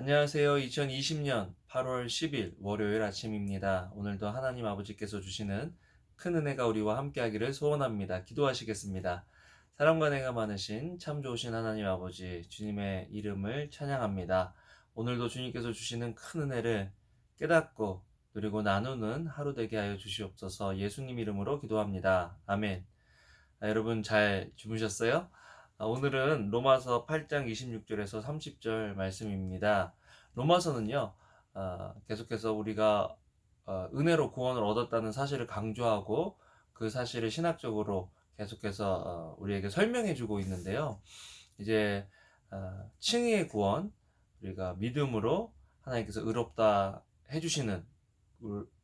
안녕하세요. 2020년 8월 10일 월요일 아침입니다. 오늘도 하나님 아버지께서 주시는 큰 은혜가 우리와 함께하기를 소원합니다. 기도하시겠습니다. 사랑과 은혜가 많으신 참 좋으신 하나님 아버지 주님의 이름을 찬양합니다. 오늘도 주님께서 주시는 큰 은혜를 깨닫고 누리고 나누는 하루 되게 하여 주시옵소서. 예수님 이름으로 기도합니다. 아멘. 여러분 잘 주무셨어요? 오늘은 로마서 8장 26절에서 30절 말씀입니다. 로마서는요, 계속해서 우리가 은혜로 구원을 얻었다는 사실을 강조하고 그 사실을 신학적으로 계속해서 우리에게 설명해 주고 있는데요. 이제 칭의의 구원, 우리가 믿음으로 하나님께서 의롭다 해주시는,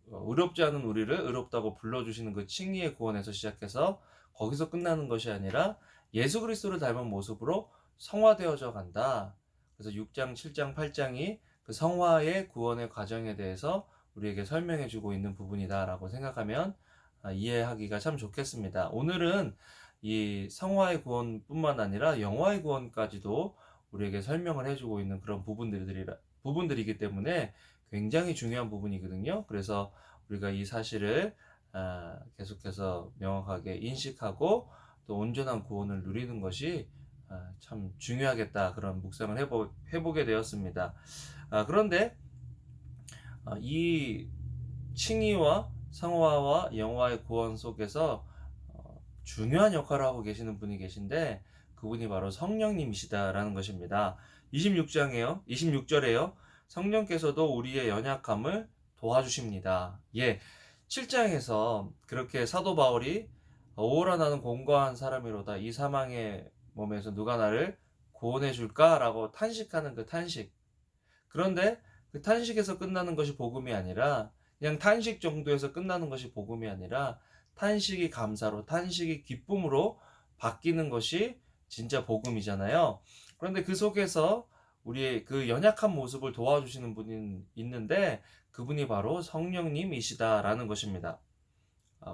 의롭지 않은 우리를 의롭다고 불러주시는 그 칭의의 구원에서 시작해서 거기서 끝나는 것이 아니라 예수 그리스도를 닮은 모습으로 성화되어져 간다. 그래서 6장, 7장, 8장이 그 성화의 구원의 과정에 대해서 우리에게 설명해 주고 있는 부분이다라고 생각하면 이해하기가 참 좋겠습니다. 오늘은 이 성화의 구원뿐만 아니라 영화의 구원까지도 우리에게 설명을 해주고 있는 그런 부분들이기 때문에 굉장히 중요한 부분이거든요. 그래서 우리가 이 사실을 계속해서 명확하게 인식하고 또 온전한 구원을 누리는 것이 참 중요하겠다, 그런 묵상을 해보게 되었습니다. 그런데 이 칭의와 성화와 영화의 구원 속에서 중요한 역할을 하고 계시는 분이 계신데 그분이 바로 성령님이시다라는 것입니다. 26절에요. 성령께서도 우리의 연약함을 도와주십니다. 예, 7장에서 그렇게 사도 바울이 오호라 나는 공고한 사람이로다, 이 사망의 몸에서 누가 나를 구원해 줄까라고 탄식하는 그 탄식. 그런데 그 탄식에서 끝나는 것이 복음이 아니라, 그냥 탄식 정도에서 끝나는 것이 복음이 아니라 탄식이 감사로, 탄식이 기쁨으로 바뀌는 것이 진짜 복음이잖아요. 그런데 그 속에서 우리의 그 연약한 모습을 도와주시는 분이 있는데 그분이 바로 성령님이시다라는 것입니다.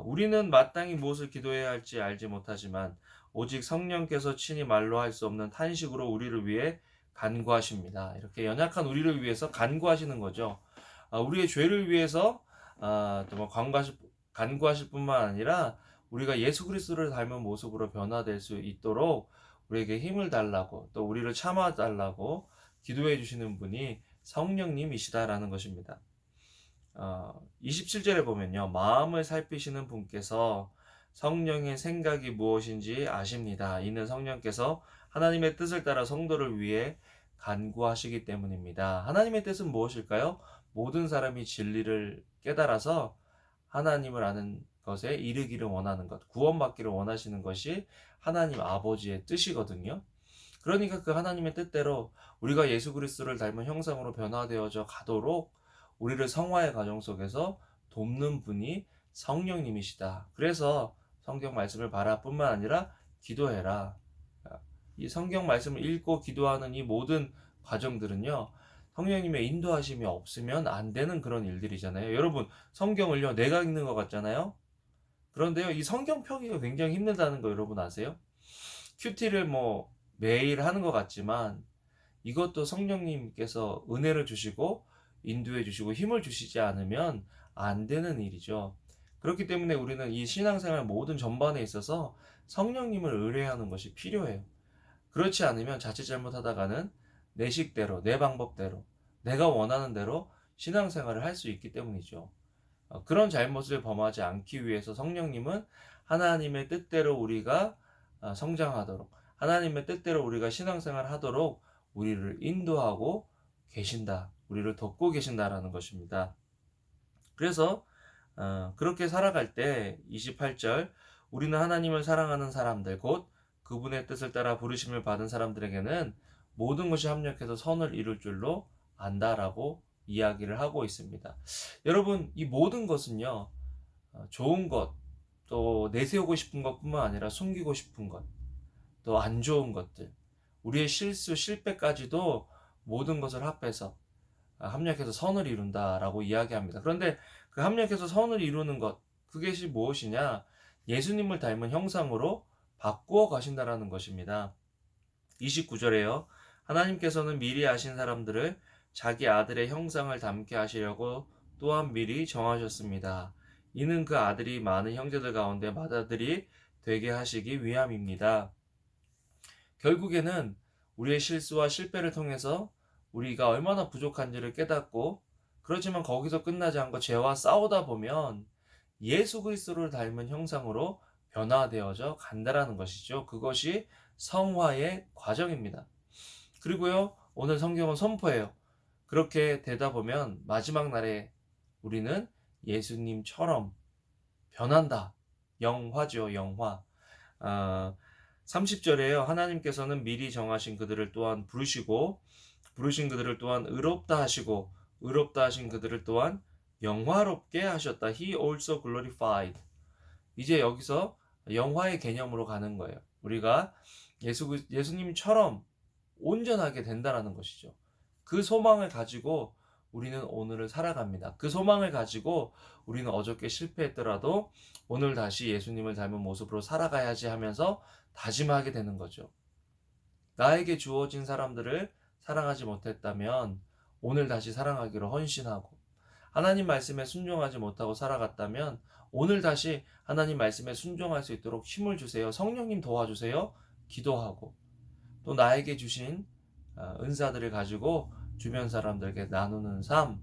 우리는 마땅히 무엇을 기도해야 할지 알지 못하지만 오직 성령께서 친히 말로 할 수 없는 탄식으로 우리를 위해 간구하십니다. 이렇게 연약한 우리를 위해서 간구하시는 거죠. 우리의 죄를 위해서 또뭐 간구하실 뿐만 아니라 우리가 예수 그리스도를 닮은 모습으로 변화될 수 있도록 우리에게 힘을 달라고, 또 우리를 참아 달라고 기도해 주시는 분이 성령님이시다라는 것입니다. 27절에 보면요, 마음을 살피시는 분께서 성령의 생각이 무엇인지 아십니다. 이는 성령께서 하나님의 뜻을 따라 성도를 위해 간구하시기 때문입니다. 하나님의 뜻은 무엇일까요? 모든 사람이 진리를 깨달아서 하나님을 아는 것에 이르기를 원하는 것, 구원받기를 원하시는 것이 하나님 아버지의 뜻이거든요. 그러니까 그 하나님의 뜻대로 우리가 예수 그리스도를 닮은 형상으로 변화되어져 가도록 우리를 성화의 과정 속에서 돕는 분이 성령님이시다. 그래서 성경 말씀을 봐라 뿐만 아니라 기도해라. 이 성경 말씀을 읽고 기도하는 이 모든 과정들은요, 성령님의 인도하심이 없으면 안 되는 그런 일들이잖아요. 여러분, 성경을요, 내가 읽는 것 같잖아요. 그런데요, 이 성경 펴기가 굉장히 힘들다는 거 여러분 아세요? 큐티를 뭐 매일 하는 것 같지만 이것도 성령님께서 은혜를 주시고 인도해 주시고 힘을 주시지 않으면 안 되는 일이죠. 그렇기 때문에 우리는 이 신앙생활 모든 전반에 있어서 성령님을 의뢰하는 것이 필요해요. 그렇지 않으면 자칫 잘못하다가는 내 식대로, 내 방법대로, 내가 원하는 대로 신앙생활을 할 수 있기 때문이죠. 그런 잘못을 범하지 않기 위해서 성령님은 하나님의 뜻대로 우리가 성장하도록, 하나님의 뜻대로 우리가 신앙생활 하도록 우리를 인도하고 계신다, 우리를 돕고 계신다라는 것입니다. 그래서 그렇게 살아갈 때 28절, 우리는 하나님을 사랑하는 사람들, 곧 그분의 뜻을 따라 부르심을 받은 사람들에게는 모든 것이 합력해서 선을 이룰 줄로 안다라고 이야기를 하고 있습니다. 여러분, 이 모든 것은요, 좋은 것, 또 내세우고 싶은 것뿐만 아니라 숨기고 싶은 것, 또 안 좋은 것들, 우리의 실수, 실패까지도 모든 것을 합해서 합력해서 선을 이룬다라고 이야기합니다. 그런데 그 합력해서 선을 이루는 것, 그것이 무엇이냐? 예수님을 닮은 형상으로 바꾸어 가신다라는 것입니다. 29절에요. 하나님께서는 미리 아신 사람들을 자기 아들의 형상을 담게 하시려고 또한 미리 정하셨습니다. 이는 그 아들이 많은 형제들 가운데 맏아들이 되게 하시기 위함입니다. 결국에는 우리의 실수와 실패를 통해서 우리가 얼마나 부족한지를 깨닫고, 그렇지만 거기서 끝나지 않고 죄와 싸우다 보면 예수 그리스도를 닮은 형상으로 변화되어져 간다라는 것이죠. 그것이 성화의 과정입니다. 그리고요, 오늘 성경은 선포해요. 그렇게 되다 보면 마지막 날에 우리는 예수님처럼 변한다. 영화죠, 영화. 30절에요. 하나님께서는 미리 정하신 그들을 또한 부르신 그들을 또한 의롭다 하시고, 의롭다 하신 그들을 또한 영화롭게 하셨다. He also glorified. 이제 여기서 영화의 개념으로 가는 거예요. 우리가 예수님처럼 온전하게 된다라는 것이죠. 그 소망을 가지고 우리는 오늘을 살아갑니다. 그 소망을 가지고 우리는 어저께 실패했더라도 오늘 다시 예수님을 닮은 모습으로 살아가야지 하면서 다짐하게 되는 거죠. 나에게 주어진 사람들을 사랑하지 못했다면 오늘 다시 사랑하기로 헌신하고, 하나님 말씀에 순종하지 못하고 살아갔다면 오늘 다시 하나님 말씀에 순종할 수 있도록 힘을 주세요. 성령님 도와주세요. 기도하고, 또 나에게 주신 은사들을 가지고 주변 사람들에게 나누는 삶,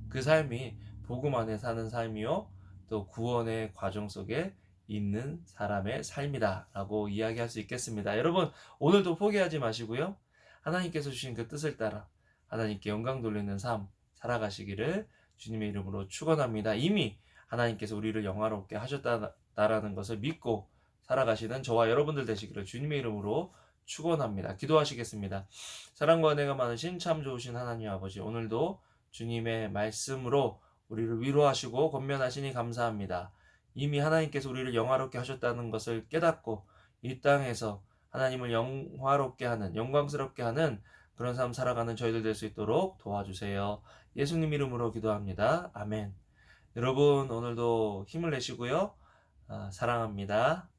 그 삶이 복음 안에 사는 삶이요, 또 구원의 과정 속에 있는 사람의 삶이다 라고 이야기할 수 있겠습니다. 여러분, 오늘도 포기하지 마시고요, 하나님께서 주신 그 뜻을 따라 하나님께 영광 돌리는 삶 살아가시기를 주님의 이름으로 축원합니다. 이미 하나님께서 우리를 영화롭게 하셨다라는 것을 믿고 살아가시는 저와 여러분들 되시기를 주님의 이름으로 축원합니다. 기도하시겠습니다. 사랑과 은혜가 많으신 참 좋으신 하나님 아버지, 오늘도 주님의 말씀으로 우리를 위로하시고 권면하시니 감사합니다. 이미 하나님께서 우리를 영화롭게 하셨다는 것을 깨닫고 이 땅에서 하나님을 영화롭게 하는, 영광스럽게 하는 그런 삶 살아가는 저희들 될 수 있도록 도와주세요. 예수님 이름으로 기도합니다. 아멘. 여러분, 오늘도 힘을 내시고요. 사랑합니다.